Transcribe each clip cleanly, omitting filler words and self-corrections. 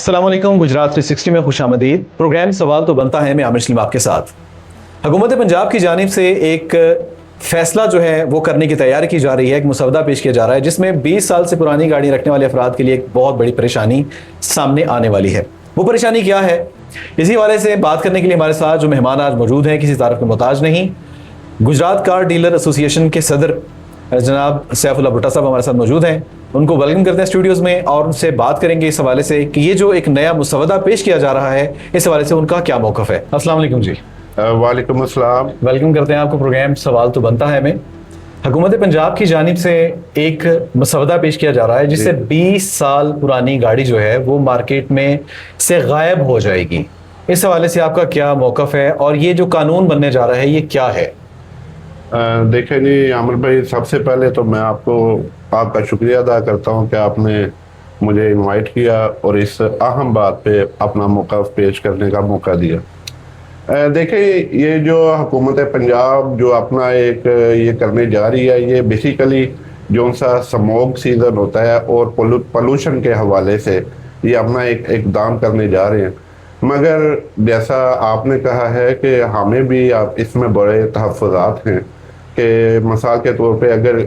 अस्सलाम वालेकुम। गुजरात 360 में खुशामदीद। प्रोग्राम सवाल तो बनता है, मैं आमिर सलीम आपके साथ। हुकूमत पंजाब की जानिब से एक फैसला जो है वो करने की तैयारी की जा रही है, एक मुसवदा पेश किया जा रहा है जिसमें 20 साल से पुरानी गाड़ी रखने वाले अफराद के लिए एक बहुत बड़ी परेशानी सामने आने वाली है। वो परेशानी क्या है, इसी हवाले से बात करने के लिए हमारे साथ जो मेहमान आज मौजूद हैं, किसी तारीफ के मोहताज नहीं, गुजरात कार डीलर एसोसिएशन के सदर जनाब सैफुल्लाह भुट्टा साहब हमारे साथ मौजूद हैं। उनको वेलकम करते हैं स्टूडियोज़ में और उनसे बात करेंगे इस हवाले से कि ये जो एक नया मुसवदा पेश किया जा रहा है, इस हवाले से उनका क्या मौक़िफ़ है। अस्सलाम वालेकुम जी। वालेकुम अस्सलाम। वेलकम करते हैं आपको। प्रोग्राम सवाल तो बनता है में हुकूमत पंजाब की जानिब से एक मसवदा पेश किया जा रहा है जिससे 20 साल पुरानी गाड़ी जो है वो मार्केट में से गायब हो जाएगी। इस हवाले से आपका क्या मौक़िफ़ है और ये जो कानून बनने जा रहा है ये क्या है? देखें जी आमिर भाई, सबसे पहले तो मैं आपका शुक्रिया अदा करता हूं कि आपने मुझे इनवाइट किया और इस अहम बात पे अपना मौक़िफ़ पेश करने का मौका दिया। देखें, ये जो हुकूमत पंजाब जो अपना एक ये करने जा रही है, ये बेसिकली जो सा स्मोक सीज़न होता है और पोल्यूशन के हवाले से ये अपना एक इक़दाम करने जा रहे हैं। मगर जैसा आपने कहा है कि हमें भी आप इसमें बड़े तहफ़्फ़ुज़ात हैं कि मिसाल के तौर पे अगर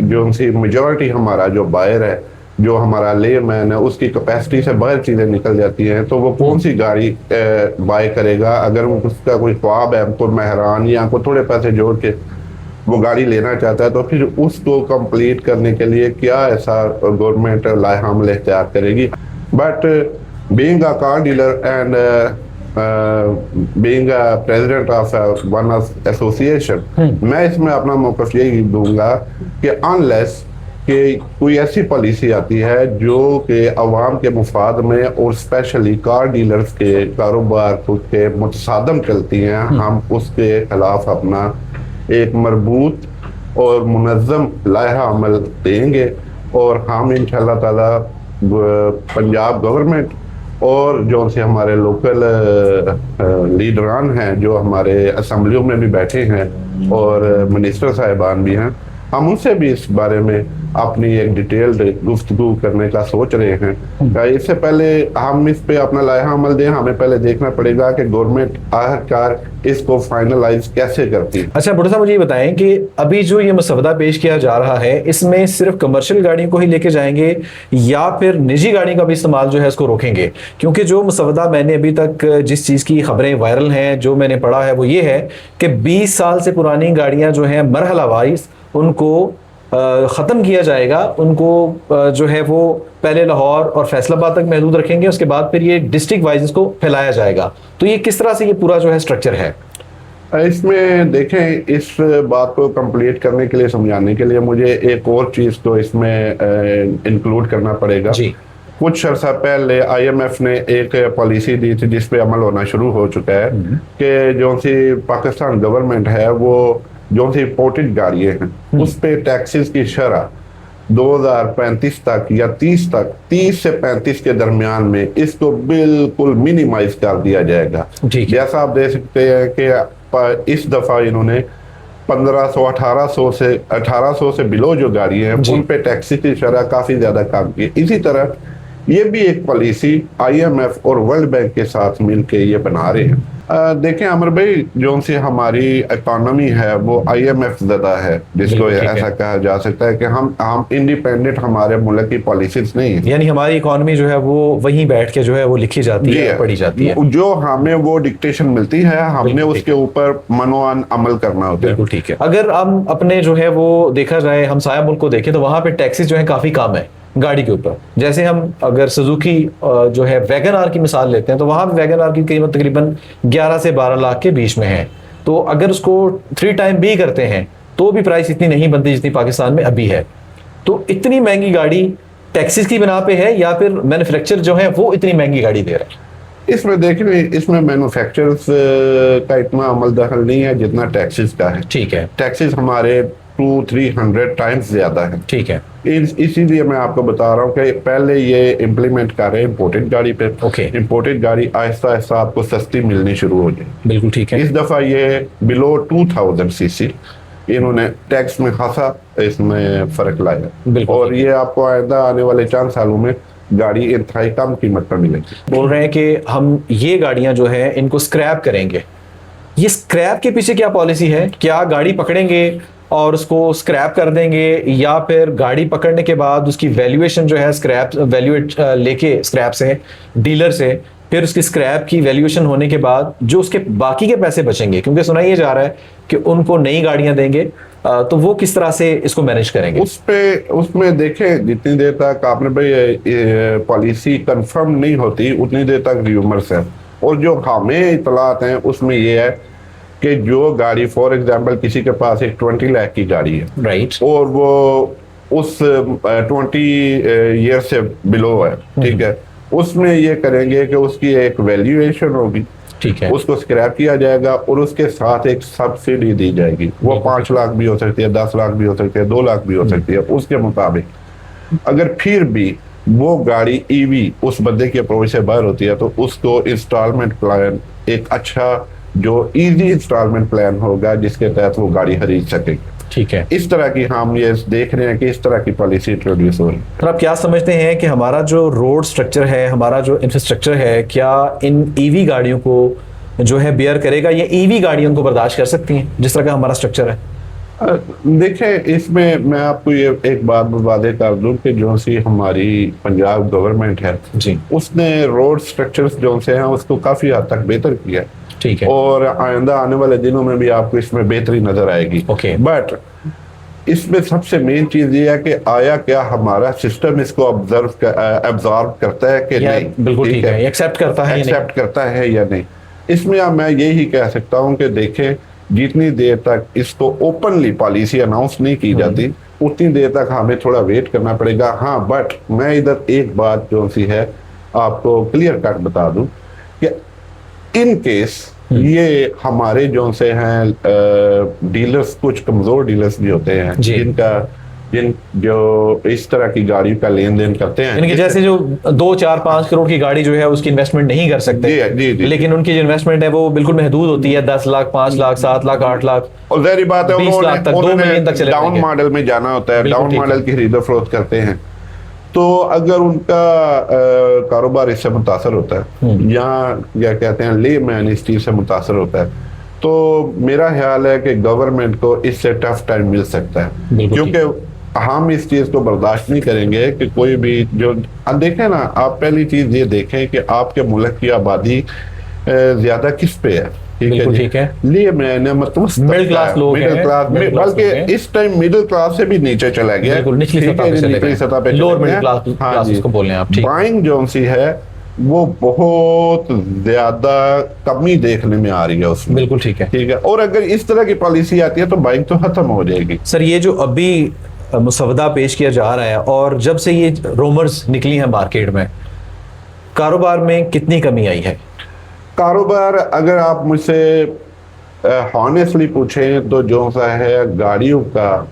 जो सी मेजॉरिटी हमारा जो बायर है, जो हमारा लेमैन है, उसकी कैपेसिटी से बाहर चीज़ें निकल जाती हैं, तो वो कौन सी गाड़ी बाय करेगा? अगर उसका कोई ख्वाब है, कोई मेहरान या कोई थोड़े पैसे जोड़ के वो गाड़ी लेना चाहता है, तो फिर उसको कंप्लीट करने के लिए क्या ऐसा गवर्नमेंट लाएहामल इख्तियार करेगी? But being a car dealer and being a president of one association, मैं इसमें अपना मौक़िफ़ यही दूंगा कि अनलेस कि कोई ऐसी पॉलिसी आती है जो कि अवाम के मुफाद में और स्पेशली कार डीलर्स के कारोबार खुद के मुतसादम चलती हैं, हम उसके खिलाफ अपना एक मरबूत और मुनज़्ज़म लाइहा अमल देंगे। और हम इंशाअल्लाह ताला पंजाब गवर्नमेंट और जो से हमारे लोकल लीडरान हैं, जो हमारे असम्बलियों में भी बैठे हैं और मिनिस्टर साहिबान भी हैं, हम उनसे भी इस बारे में अपनी एक डिटेल्ड गुफ्तगू करने का सोच रहे हैं। इससे पहले हम इस पे अपना लाइहा अमल दें, हमें पहले देखना पड़ेगा कि गवर्नमेंट आखिरकार इसको फाइनलाइज कैसे करती है। अच्छा भुट्टा साहब, मुझे ये बताएं कि अभी जो ये मसवदा पेश किया जा रहा है, इसमें सिर्फ कमर्शियल गाड़ियों को ही लेके जाएंगे या फिर निजी गाड़ी का भी इस्तेमाल जो है इसको रोकेंगे? क्योंकि जो मसवदा मैंने अभी तक जिस चीज़ की खबरें वायरल हैं, जो मैंने पढ़ा है, वो ये है कि 20 साल से पुरानी गाड़ियाँ जो हैं मरहला वाइज उनको ख़त्म किया जाएगा। उनको जो है वो पहले लाहौर और फैसलाबाद तक महदूद रखेंगे, उसके बाद फिर ये डिस्ट्रिक्ट वाइज इसको फैलाया जाएगा। तो ये किस तरह से ये पूरा जो है स्ट्रक्चर है? इसमें देखें, इस बात को कंप्लीट करने के लिए, समझाने के लिए मुझे एक और चीज़ तो इसमें इंक्लूड करना पड़ेगा जी। कुछ अर्सा पहले IMF ने एक पॉलिसी दी थी जिस पे अमल होना शुरू हो चुका है कि जो सी पाकिस्तान गवर्नमेंट है वो जो सी इंपोर्टेड गाड़ियाँ हैं उस पे टैक्सेस की शरह 2035 तक या 30 से 35 के दरमियान में इसको बिल्कुल मिनिमाइज कर दिया जाएगा। जैसा आप देख सकते हैं कि इस दफ़ा इन्होंने 1800 से बिलो जो गाड़ी हैं उन पे टैक्सी की शरह काफ़ी ज़्यादा कम की। इसी तरह ये भी एक पॉलिसी IMF और वर्ल्ड बैंक के साथ मिलकर ये बना रहे हैं। देखें अमर भाई, जो सी हमारी इकोनॉमी है वो IMF ज़दा है, जिसको ऐसा कहा जा सकता है कि हम इंडिपेंडेंट हमारे मुल्क की पॉलिसीज नहीं है। यानी हमारी इकोनॉमी जो है वो वहीं बैठ के जो है वो लिखी जाती है, पढ़ी जाती है। जो हमें वो डिक्टेशन मिलती है, हमने उसके ऊपर मनोअन अमल करना होता है। बिल्कुल ठीक है। अगर हम अपने जो है वो देखा जाए हमसाया मुल्क को देखें तो वहाँ पे टैक्सेस जो है काफ़ी कम है गाड़ी के ऊपर। जैसे हम अगर सुजुकी जो है वैगन आर की मिसाल लेते हैं तो वहाँ वैगन आर की कीमत तकरीबन 11 से 12 लाख के बीच में है। तो अगर उसको 3 टाइम भी करते हैं तो भी प्राइस इतनी नहीं बनती जितनी पाकिस्तान में अभी है। तो इतनी महंगी गाड़ी टैक्सेस की बिना पे है या फिर मैन्युफैक्चर जो है वो इतनी महंगी गाड़ी दे रहा है? इसमें देखिए, इसमें मैन्युफैक्चरर्स का इतना अमल दखल नहीं है जितना टैक्सेस का है। ठीक है। टैक्सेस हमारे 200-300 टाइम्स ज्यादा है। ठीक है। इसीलिए मैं आपको बता रहा हूँ कि पहले ये इम्प्लीमेंट कर रहे हैं इम्पोर्टेड गाड़ी पे। इम्पोर्टेड गाड़ी आहिस्ता आहिस्ता आपको सस्ती मिलनी शुरू हो जाए। बिल्कुल ठीक है। इस दफा ये बिलो 2000 सीसी इन्होंने टैक्स में खासा इसमें फर्क लाया और ये आपको आइंदा आने वाले 4 सालों में गाड़ी इंतहाई कम कीमत पर मिलेगी। बोल रहे हैं कि हम ये गाड़ियां जो है इनको स्क्रैप करेंगे, ये स्क्रैप के पीछे क्या पॉलिसी है? क्या गाड़ी पकड़ेंगे और उसको स्क्रैप कर देंगे, या फिर गाड़ी पकड़ने के बाद उसकी वैल्यूएशन जो है स्क्रैप वैल्यूएट लेके स्क्रैप से डीलर से, फिर उसकी स्क्रैप की वैल्यूएशन होने के बाद जो उसके बाकी के पैसे बचेंगे, क्योंकि सुना ये जा रहा है कि उनको नई गाड़ियां देंगे, तो वो किस तरह से इसको मैनेज करेंगे? उसमें देखें, जितनी देर तक आपने भाई पॉलिसी कंफर्म नहीं होती उतनी देर तक र्यूमर्स है। और जो हमें इतलात हैं उसमें ये है कि जो गाड़ी फॉर एग्जांपल किसी के पास एक 20 लाख की गाड़ी है, राइट, और वो उस 20 ईयर से बिलो है, ठीक है, उसमें ये करेंगे कि उसकी एक वैल्यूएशन होगी, ठीक है, उसको स्क्रैप किया जाएगा और उसके साथ एक सब्सिडी दी जाएगी। वो 5 लाख भी हो सकती है, 10 लाख भी हो सकती है, 2 लाख भी हो सकती है। उसके मुताबिक अगर फिर भी वो गाड़ी ईवी उस बंदे की अप्रोच से बाहर होती है तो उसको इंस्टॉलमेंट प्लान, एक अच्छा जो इजी इंस्टॉलमेंट प्लान होगा जिसके तहत वो गाड़ी खरीद सकेगी। ठीक है। इस तरह की हम ये देख रहे हैं कि इस तरह की पॉलिसी इंट्रोड्यूस हो रही है। तो आप क्या समझते हैं कि हमारा जो रोड स्ट्रक्चर है, हमारा जो इंफ्रास्ट्रक्चर है, क्या इन ईवी गाड़ियों को जो है बेयर करेगा, या ईवी गाड़ियों को बर्दाश्त कर सकती हैं जिस तरह का हमारा स्ट्रक्चर है? देखें, इसमें मैं आपको ये एक बात वादे कर दूं कि जो सी हमारी पंजाब गवर्नमेंट है जी, उसने रोड स्ट्रक्चर्स जो से हैं उसको काफी हद तक बेहतर किया है। ठीक है, और आइंदा आने वाले दिनों में भी आपको इसमें बेहतरी नजर आएगी। ओके। बट इसमें सबसे मेन चीज ये है कि आया क्या हमारा सिस्टम इसको एब्जॉर्ब करता है कि नहीं। बिल्कुल ठीक है, एक्सेप्ट करता है, एक्सेप्ट करता है या नहीं। इसमें अब मैं यही कह सकता हूं कि देखें, जितनी देर तक इसको ओपनली पॉलिसी अनाउंस नहीं की जाती उतनी देर तक हमें थोड़ा वेट करना पड़ेगा। हाँ, बट मैं इधर एक बात जो सी है आपको क्लियर कट बता दूं कि इन केस ये हमारे जो से हैं डीलर्स, कुछ कमजोर डीलर्स भी होते हैं जिन जो इस तरह की गाड़ी का लेन देन करते हैं, इनके जैसे जो 2, 4, 5 करोड़ की गाड़ी जो है उसकी इन्वेस्टमेंट नहीं कर सकते। जी, लेकिन उनकी जो इन्वेस्टमेंट है वो बिल्कुल महदूद होती है, 10 लाख, 5 लाख, 7 लाख, 8 लाख, और जाहिर बात है 20 लाख तक, 2 मिलियन तक चले डाउन मॉडल में जाना होता है, डाउन मॉडल की खरीदो फरोख्त करते हैं। तो अगर उनका कारोबार इससे मुतासर होता है या क्या कहते हैं ले मैन इस चीज से मुतासर होता है, तो मेरा ख्याल है कि गवर्नमेंट को इससे टफ टाइम मिल सकता है, क्योंकि हम इस चीज को बर्दाश्त नहीं करेंगे कि कोई भी जो देखें ना, आप पहली चीज ये देखें कि आपके मुल्क की आबादी ज्यादा किस पे है, ठीक है, लिए मैंने मतलब मिडिल क्लास लोग हैं, बल्कि इस टाइम मिडिल क्लास से भी नीचे चला गया, निचली सतह पे, लोअर मिडिल क्लास उसको बोल रहे हैं आप। बाइंग जो सी है वो बहुत ज्यादा कमी देखने में आ रही है उसमें। बिल्कुल ठीक है। और अगर इस तरह की पॉलिसी आती है तो बाइंग तो खत्म हो जाएगी। सर, ये जो अभी मुसवदा पेश किया जा रहा है और जब से ये रूमर्स निकली हैं मार्केट में, कारोबार में कितनी कमी आई है? कारोबार अगर आप मुझसे हॉनेस्टली पूछें तो जो सा है गाड़ियों का,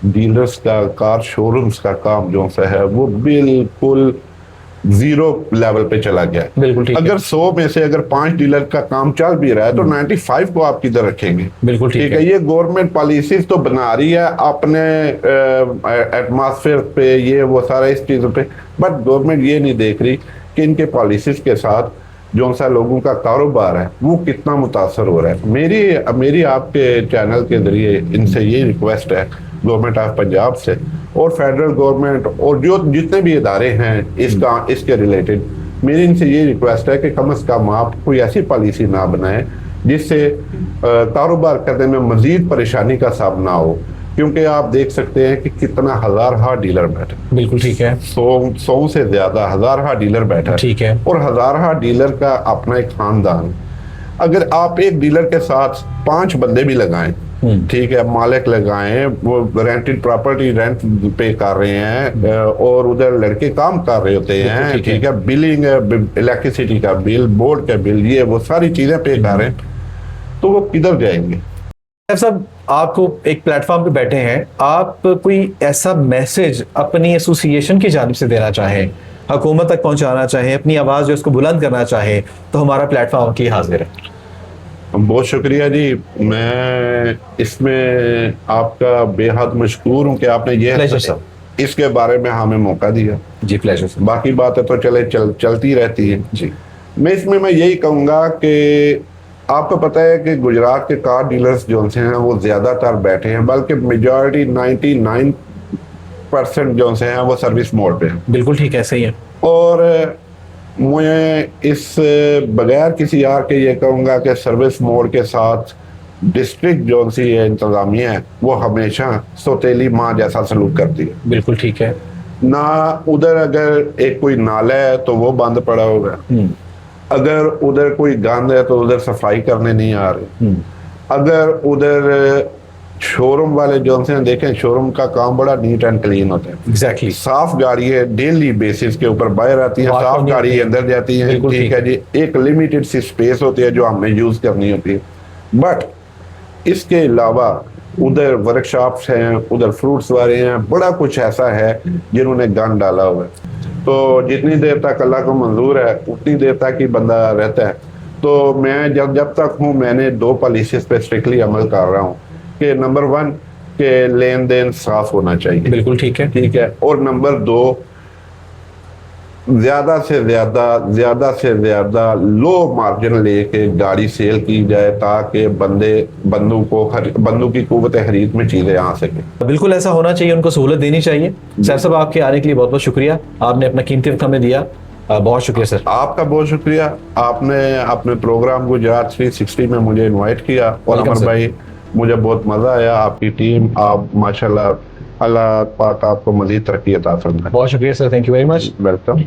डीलर्स का, कार शोरूम्स का काम जो सा है वो बिल्कुल जीरो लेवल पे चला गया है। बिल्कुल ठीक अगर 100 में से अगर 5 डीलर का काम चल भी रहा है तो 95 को आप किधर रखेंगे? बिल्कुल ठीक है। ये गवर्नमेंट पॉलिसीज तो बना रही है अपने एटमॉस्फेयर पे, ये वो सारा इस चीजों पे, बट गवर्नमेंट ये नहीं देख रही कि इनके पॉलिसीज के साथ जो सा लोगों का कारोबार है वो कितना मुतासर हो रहा है। मेरी आपके चैनल के जरिए इनसे ये रिक्वेस्ट है गवर्नमेंट ऑफ पंजाब से और फेडरल गवर्नमेंट और जो जितने भी इदारे हैं इसके रिलेटेड, मेरी इनसे ये रिक्वेस्ट है कि कम से कम आप कोई ऐसी पॉलिसी ना बनाएं जिससे कारोबार करने में मजीद परेशानी का सामना हो, क्योंकि आप देख सकते हैं कि कितना हजारहा डीलर बैठे। बिल्कुल ठीक है। 100 से ज्यादा हजारहा डीलर बैठा, ठीक है, और हजारहा डीलर का अपना एक खानदान। अगर आप एक डीलर के साथ 5 बंदे भी लगाएं, ठीक है, मालिक लगाएं, वो रेंटेड प्रॉपर्टी रेंट पे कर रहे हैं और उधर लड़के काम कर रहे होते हैं, ठीक है, बिलिंग, इलेक्ट्रिसिटी का बिल, बोर्ड का बिल, ये वो सारी चीजें पे कर रहे हैं, तो वो किधर जाएंगे? साहब, आपको एक प्लेटफॉर्म पे बैठे हैं, आप कोई ऐसा मैसेज अपनी एसोसिएशन की जानिब से देना चाहें, हुकूमत तक पहुंचाना चाहें, अपनी आवाज जो उसको बुलंद करना चाहें, तो हमारा प्लेटफॉर्म की हाजिर है। बहुत शुक्रिया जी, मैं इसमें आपका बेहद मशकूर हूँ कि आपने ये इसके बारे में हमें मौका दिया। जी प्लेजर सर। बाकी बातें तो चलती रहती है। जी मैं यही कहूँगा कि आपको पता है कि गुजरात के कार डीलर्स जो हैं वो ज़्यादातर बैठे हैं, बल्कि मेजॉरिटी 99% जो हैं वो सर्विस मोड पे हैं। बिल्कुल ठीक है, सही है। और मैं इस बगैर किसी यार के ये कहूँगा कि सर्विस मोड के साथ डिस्ट्रिक्ट जो सी है इंतज़ामिया है वो हमेशा सौतेली माँ जैसा सलूक करती है। बिल्कुल ठीक है। ना उधर अगर एक कोई नाला है तो वो बंद पड़ा होगा, अगर उधर कोई गंद है तो उधर सफाई करने नहीं आ रहे, अगर उधर शोरूम वाले जो से देखें, शोरूम का काम बड़ा नीट एंड क्लीन होता है। एग्जैक्टली। साफ गाड़ी है, डेली बेसिस के ऊपर बाहर आती है, साफ गाड़ी अंदर जाती है। ठीक है जी, एक लिमिटेड सी स्पेस होती है जो हमने यूज करनी होती है। बट इसके अलावा उधर वर्कशॉप्स हैं, उधर फ्रूट्स वाले हैं, बड़ा कुछ ऐसा है जिन्होंने गंद डाला हुआ है। तो जितनी देर तक अल्लाह को मंजूर है उतनी देर तक ही बंदा रहता है। तो मैं जब तक हूँ मैंने 2 पॉलिसीज पे स्ट्रिक्टली अमल कर रहा हूँ कि नंबर 1 के लेन देन साफ होना चाहिए। बिल्कुल ठीक है। ठीक है। और नंबर 2, ज्यादा से ज्यादा लो मार्जिन लेके गाड़ी सेल की जाए ताकि बंदों की कुव्वत खरीद में चीजें आ सके। बिल्कुल ऐसा होना चाहिए, उनको सहूलत देनी चाहिए। सर साहब आपके आने के लिए बहुत बहुत शुक्रिया, आपने अपना कीमती वक्त हमें दिया। बहुत शुक्रिया सर। आपका बहुत शुक्रिया, आपने अपने प्रोग्राम गुजरात 360 में मुझे इनवाइट किया। और अमर भाई मुझे बहुत मजा आया, आपकी टीम, आप माशाल्लाह, अल्लाह पाक आपको मजीद तरक्की अता फरमाए। बहुत शुक्रिया sir, thank you very much. Welcome.